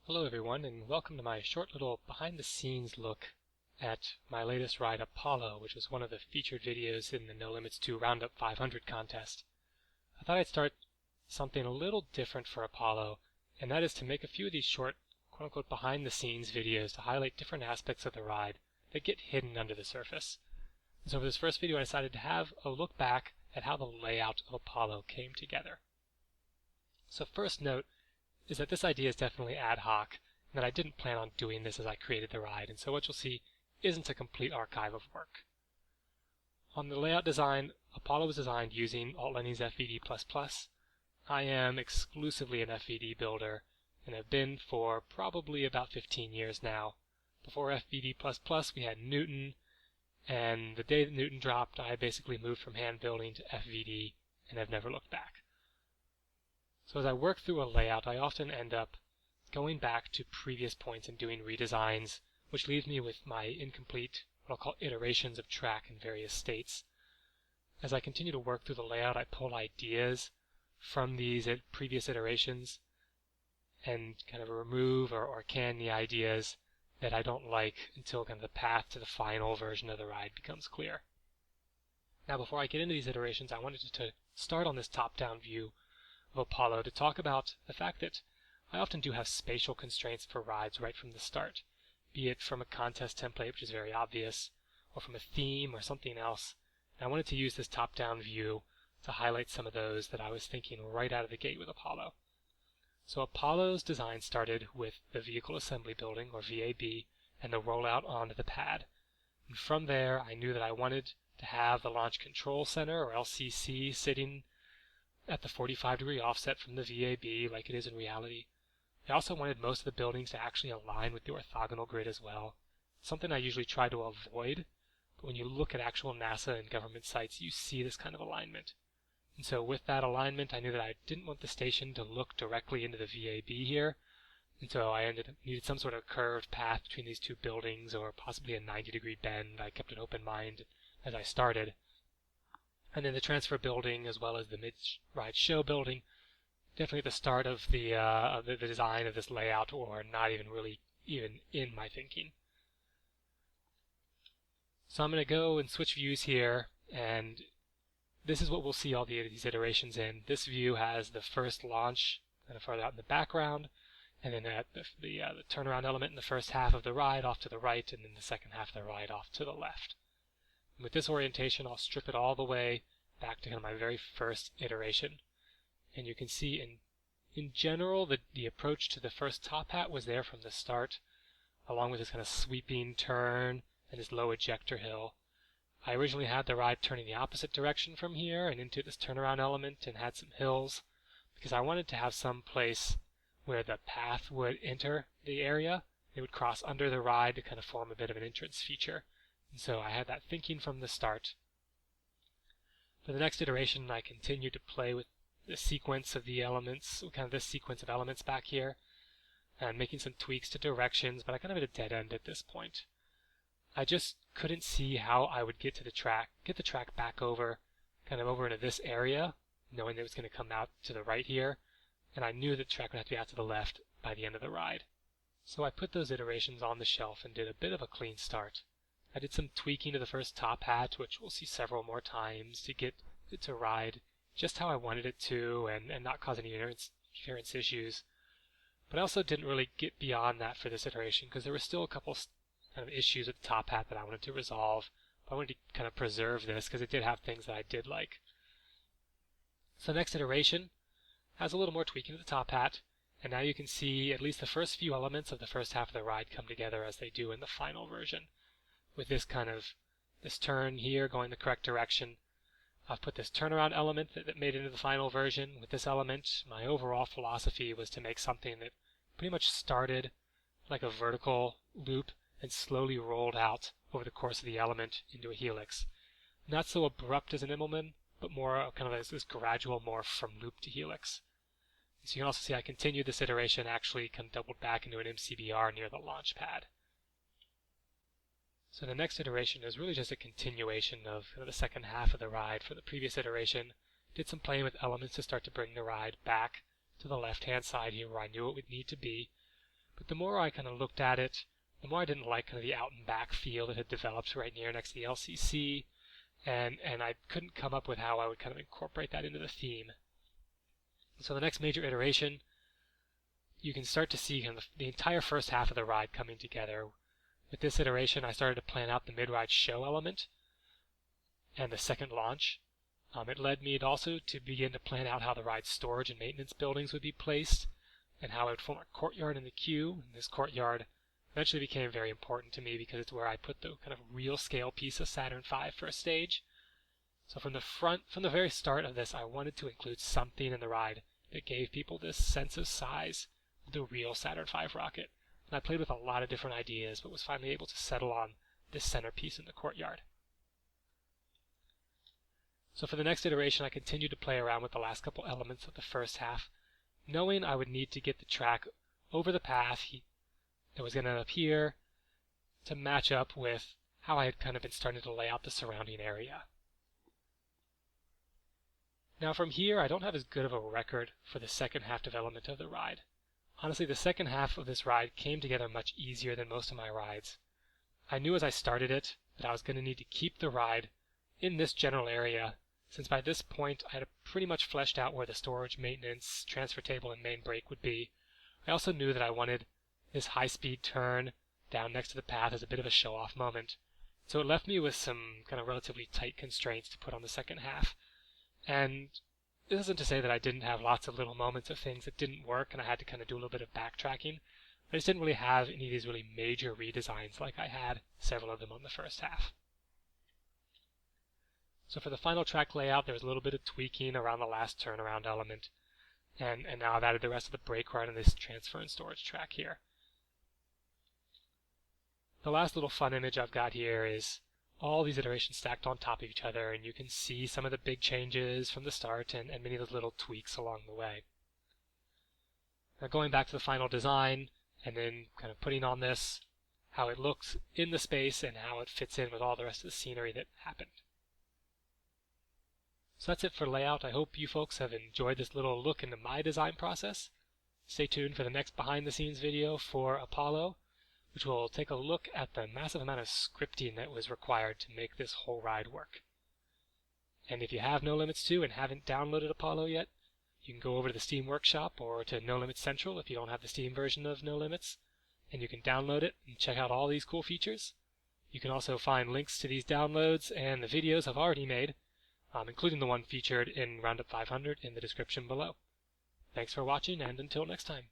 Hello everyone, and welcome to my short little behind-the-scenes look at my latest ride, Apollo, which was one of the featured videos in the No Limits 2 Roundup 500 contest. I thought I'd start something a little different for Apollo, and that is to make a few of these short, quote-unquote, behind-the-scenes videos to highlight different aspects of the ride that get hidden under the surface. And so for this first video, I decided to have a look back at how the layout of Apollo came together. So first note is that this idea is definitely ad hoc, and that I didn't plan on doing this as I created the ride, and so what you'll see isn't a complete archive of work. On the layout design, Apollo was designed using Alt-Lenny's FVD++. I am exclusively an FVD builder, and have been for probably about 15 years now. Before FVD++, we had Newton, and the day that Newton dropped, I basically moved from hand building to FVD, and have never looked back. So as I work through a layout, I often end up going back to previous points and doing redesigns, which leaves me with my incomplete, what I'll call iterations of track in various states. As I continue to work through the layout, I pull ideas from these previous iterations and kind of remove or can the ideas that I don't like until kind of the path to the final version of the ride becomes clear. Now before I get into these iterations, I wanted to start on this top-down view of Apollo to talk about the fact that I often do have spatial constraints for rides right from the start, be it from a contest template, which is very obvious, or from a theme or something else. And I wanted to use this top-down view to highlight some of those that I was thinking right out of the gate with Apollo. So Apollo's design started with the Vehicle Assembly Building, or VAB, and the rollout onto the pad. And from there, I knew that I wanted to have the Launch Control Center, or LCC, sitting at the 45-degree offset from the VAB like it is in reality. I also wanted most of the buildings to actually align with the orthogonal grid as well, something I usually try to avoid, but when you look at actual NASA and government sites, you see this kind of alignment. And so with that alignment, I knew that I didn't want the station to look directly into the VAB here, and so I needed some sort of curved path between these two buildings, or possibly a 90-degree bend. I kept an open mind as I started. And then the transfer building, as well as the mid-ride show building, definitely at the start of the design of this layout, or not even really even in my thinking. So I'm going to go and switch views here, and this is what we'll see all these iterations in. This view has the first launch kind of farther out in the background, and then the turnaround element in the first half of the ride off to the right, and then the second half of the ride off to the left. With this orientation, I'll strip it all the way back to kind of my very first iteration. And you can see in general the approach to the first top hat was there from the start, along with this kind of sweeping turn and this low ejector hill. I originally had the ride turning the opposite direction from here and into this turnaround element, and had some hills, because I wanted to have some place where the path would enter the area. It would cross under the ride to kind of form a bit of an entrance feature. And so I had that thinking from the start. For the next iteration, I continued to play with the sequence of the elements, kind of this sequence of elements back here, and making some tweaks to directions, but I kind of hit a dead end at this point. I just couldn't see how I would get the track back over, kind of over into this area, knowing that it was going to come out to the right here, and I knew that the track would have to be out to the left by the end of the ride. So I put those iterations on the shelf and did a bit of a clean start. I did some tweaking to the first top hat, which we'll see several more times, to get it to ride just how I wanted it to and not cause any interference issues. But I also didn't really get beyond that for this iteration, because there were still a couple kind of issues with the top hat that I wanted to resolve. But I wanted to kind of preserve this because it did have things that I did like. So the next iteration has a little more tweaking to the top hat, and now you can see at least the first few elements of the first half of the ride come together as they do in the final version. With this turn here going the correct direction. I've put this turnaround element that made it into the final version. With this element, my overall philosophy was to make something that pretty much started like a vertical loop and slowly rolled out over the course of the element into a helix. Not so abrupt as an Immelmann, but more kind of this gradual morph from loop to helix. So you can also see I continued this iteration, actually kind of doubled back into an MCBR near the launch pad. So the next iteration is really just a continuation of the second half of the ride for the previous iteration. Did some playing with elements to start to bring the ride back to the left-hand side here where I knew it would need to be. But the more I kind of looked at it, the more I didn't like kind of the out and back feel that had developed right next to the LCC, and I couldn't come up with how I would kind of incorporate that into the theme. So the next major iteration, you can start to see kind of the entire first half of the ride coming together. With this iteration, I started to plan out the mid-ride show element and the second launch. It led me also to begin to plan out how the ride's storage and maintenance buildings would be placed, and how I would form a courtyard in the queue. And this courtyard eventually became very important to me because it's where I put the kind of real scale piece of Saturn V for a stage. So from the very start of this, I wanted to include something in the ride that gave people this sense of size of the real Saturn V rocket. And I played with a lot of different ideas, but was finally able to settle on this centerpiece in the courtyard. So for the next iteration, I continued to play around with the last couple elements of the first half, knowing I would need to get the track over the path that was going to appear to match up with how I had kind of been starting to lay out the surrounding area. Now from here, I don't have as good of a record for the second half development of the ride. Honestly, the second half of this ride came together much easier than most of my rides. I knew as I started it that I was going to need to keep the ride in this general area, since by this point I had pretty much fleshed out where the storage, maintenance, transfer table, and main brake would be. I also knew that I wanted this high-speed turn down next to the path as a bit of a show-off moment. So it left me with some kind of relatively tight constraints to put on the second half. And this isn't to say that I didn't have lots of little moments of things that didn't work and I had to kind of do a little bit of backtracking. I just didn't really have any of these really major redesigns like I had several of them on the first half. So for the final track layout, there was a little bit of tweaking around the last turnaround element. And now I've added the rest of the brake ride on this transfer and storage track here. The last little fun image I've got here is all these iterations stacked on top of each other, and you can see some of the big changes from the start and many of those little tweaks along the way. Now going back to the final design, and then kind of putting on this, how it looks in the space and how it fits in with all the rest of the scenery that happened. So that's it for layout. I hope you folks have enjoyed this little look into my design process. Stay tuned for the next behind the scenes video for Apollo, which will take a look at the massive amount of scripting that was required to make this whole ride work. And if you have No Limits 2 and haven't downloaded Apollo yet, you can go over to the Steam Workshop or to No Limits Central if you don't have the Steam version of No Limits, and you can download it and check out all these cool features. You can also find links to these downloads and the videos I've already made, including the one featured in Roundup 500 in the description below. Thanks for watching, and until next time.